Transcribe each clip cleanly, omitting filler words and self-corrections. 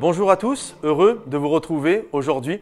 Bonjour à tous, heureux de vous retrouver aujourd'hui.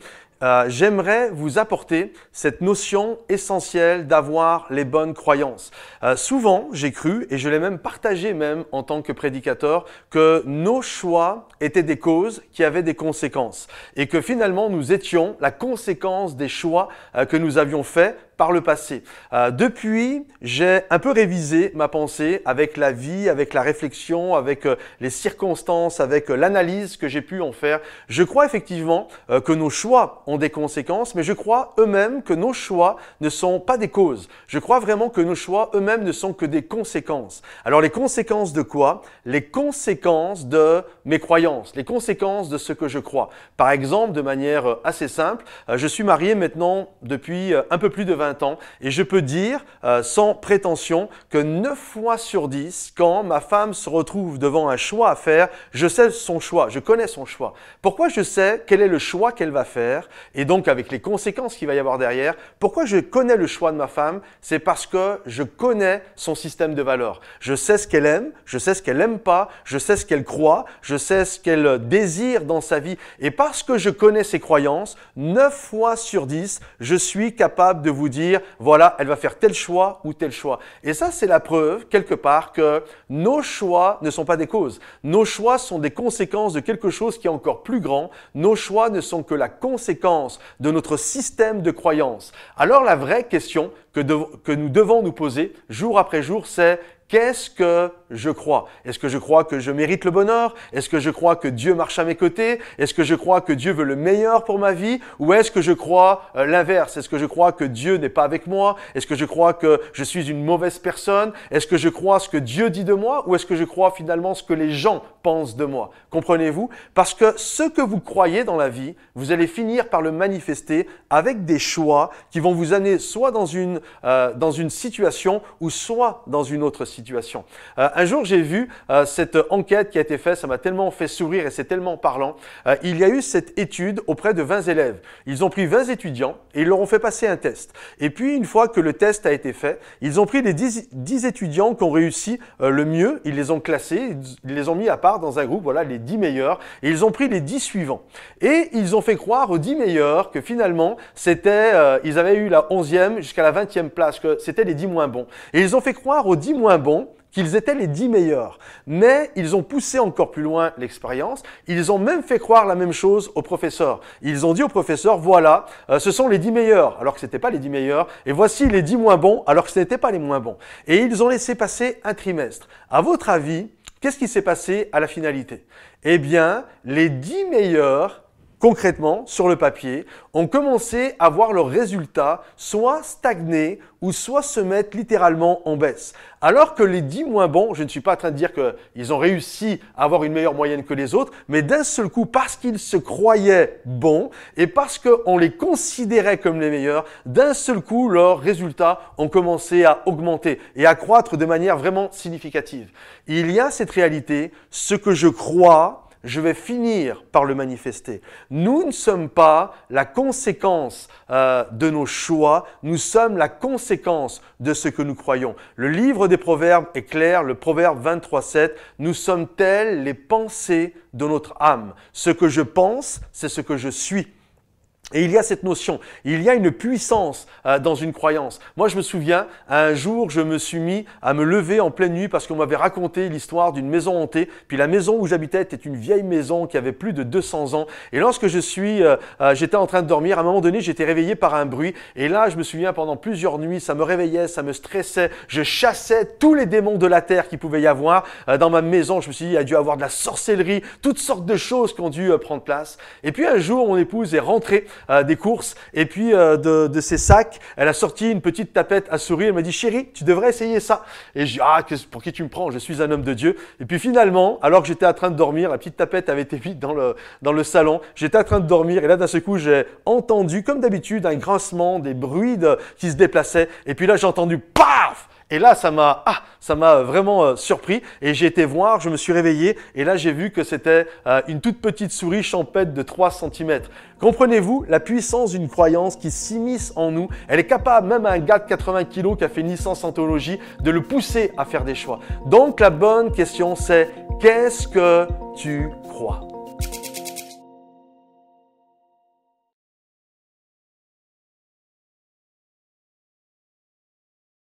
J'aimerais vous apporter cette notion essentielle d'avoir les bonnes croyances. Souvent, j'ai cru, et je l'ai même partagé même en tant que prédicateur, que nos choix étaient des causes qui avaient des conséquences et que finalement nous étions la conséquence des choix que nous avions faits par le passé. Depuis, j'ai un peu révisé ma pensée avec la vie, avec la réflexion, avec les circonstances, avec l'analyse que j'ai pu en faire. Je crois effectivement que nos choix ont des conséquences, mais je crois eux-mêmes que nos choix ne sont pas des causes. Je crois vraiment que nos choix eux-mêmes ne sont que des conséquences. Alors les conséquences de quoi? Les conséquences de mes croyances, les conséquences de ce que je crois. Par exemple, de manière assez simple, je suis marié maintenant depuis un peu plus de 20 ans et je peux dire sans prétention que 9 fois sur 10, quand ma femme se retrouve devant un choix à faire, je sais son choix, je connais son choix. Pourquoi je sais quel est le choix qu'elle va faire et donc avec les conséquences qu'il va y avoir derrière? Pourquoi je connais le choix de ma femme? C'est parce que je connais son système de valeurs. Je sais ce qu'elle aime, je sais ce qu'elle n'aime pas, je sais ce qu'elle croit, je sais ce qu'elle désire dans sa vie. Et parce que je connais ses croyances, 9 fois sur 10, je suis capable de vous dire, voilà, elle va faire tel choix ou tel choix. Et ça, c'est la preuve, quelque part, que nos choix ne sont pas des causes. Nos choix sont des conséquences de quelque chose qui est encore plus grand. Nos choix ne sont que la conséquence de notre système de croyances. Alors, la vraie question que nous devons nous poser jour après jour, c'est qu'est-ce que je crois? Est-ce que je crois que je mérite le bonheur? Est-ce que je crois que Dieu marche à mes côtés? Est-ce que je crois que Dieu veut le meilleur pour ma vie? Ou est-ce que je crois l'inverse? Est-ce que je crois que Dieu n'est pas avec moi? Est-ce que je crois que je suis une mauvaise personne? Est-ce que je crois ce que Dieu dit de moi? Ou est-ce que je crois finalement ce que les gens pensent de moi? Comprenez-vous? Parce que ce que vous croyez dans la vie, vous allez finir par le manifester avec des choix qui vont vous amener soit dans une situation ou soit dans une autre situation. Un jour, j'ai vu cette enquête qui a été faite, ça m'a tellement fait sourire et c'est tellement parlant. Il y a eu cette étude auprès de 20 élèves. Ils ont pris 20 étudiants et ils leur ont fait passer un test. Et puis, une fois que le test a été fait, ils ont pris les 10 étudiants qui ont réussi le mieux, ils les ont classés, ils les ont mis à part dans un groupe, voilà, les 10 meilleurs, et ils ont pris les 10 suivants. Et ils ont fait croire aux 10 meilleurs que finalement, ils avaient eu la 11e jusqu'à la 20e place, que c'était les 10 moins bons. Et ils ont fait croire aux 10 moins bons qu'ils étaient les 10 meilleurs. Mais ils ont poussé encore plus loin l'expérience. Ils ont même fait croire la même chose au professeur. Ils ont dit au professeur, voilà, ce sont les 10 meilleurs, alors que ce n'étaient pas les 10 meilleurs. Et voici les 10 moins bons, alors que ce n'étaient pas les moins bons. Et ils ont laissé passer un trimestre. À votre avis, qu'est-ce qui s'est passé à la finalité? Eh bien, les 10 meilleurs, concrètement, sur le papier, ont commencé à voir leurs résultats soit stagner ou soit se mettre littéralement en baisse. Alors que les 10 moins bons, je ne suis pas en train de dire qu'ils ont réussi à avoir une meilleure moyenne que les autres, mais d'un seul coup, parce qu'ils se croyaient bons et parce qu'on les considérait comme les meilleurs, d'un seul coup, leurs résultats ont commencé à augmenter et à croître de manière vraiment significative. Il y a cette réalité, ce que je crois, je vais finir par le manifester. Nous ne sommes pas la conséquence de nos choix, nous sommes la conséquence de ce que nous croyons. Le livre des Proverbes est clair, le Proverbe 23:7, nous sommes tels les pensées de notre âme. Ce que je pense, c'est ce que je suis. Et il y a cette notion, il y a une puissance dans une croyance. Moi, je me souviens, un jour, je me suis mis à me lever en pleine nuit parce qu'on m'avait raconté l'histoire d'une maison hantée. Puis la maison où j'habitais était une vieille maison qui avait plus de 200 ans. Et lorsque j'étais en train de dormir, à un moment donné, j'étais réveillé par un bruit. Et là, je me souviens, pendant plusieurs nuits, ça me réveillait, ça me stressait. Je chassais tous les démons de la terre qu'il pouvait y avoir. Dans ma maison, je me suis dit, il y a dû avoir de la sorcellerie, toutes sortes de choses qui ont dû prendre place. Et puis un jour, mon épouse est rentrée des courses et puis de ses sacs, elle a sorti une petite tapette à souris. Elle m'a dit, chérie, tu devrais essayer ça. Et je dis, pour qui tu me prends? Je suis un homme de Dieu. Et puis finalement, alors que j'étais en train de dormir, la petite tapette avait été mise dans le salon. J'étais en train de dormir et là d'un seul coup, j'ai entendu, comme d'habitude, un grincement, des bruits qui se déplaçaient. Et puis là, j'ai entendu paf! Et là, ça m'a vraiment surpris et j'ai été voir, je me suis réveillé et là, j'ai vu que c'était une toute petite souris champêtre de 3 cm. Comprenez-vous la puissance d'une croyance qui s'immisce en nous? Elle est capable, même à un gars de 80 kg qui a fait une licence en théologie, de le pousser à faire des choix. Donc, la bonne question, c'est qu'est-ce que tu crois?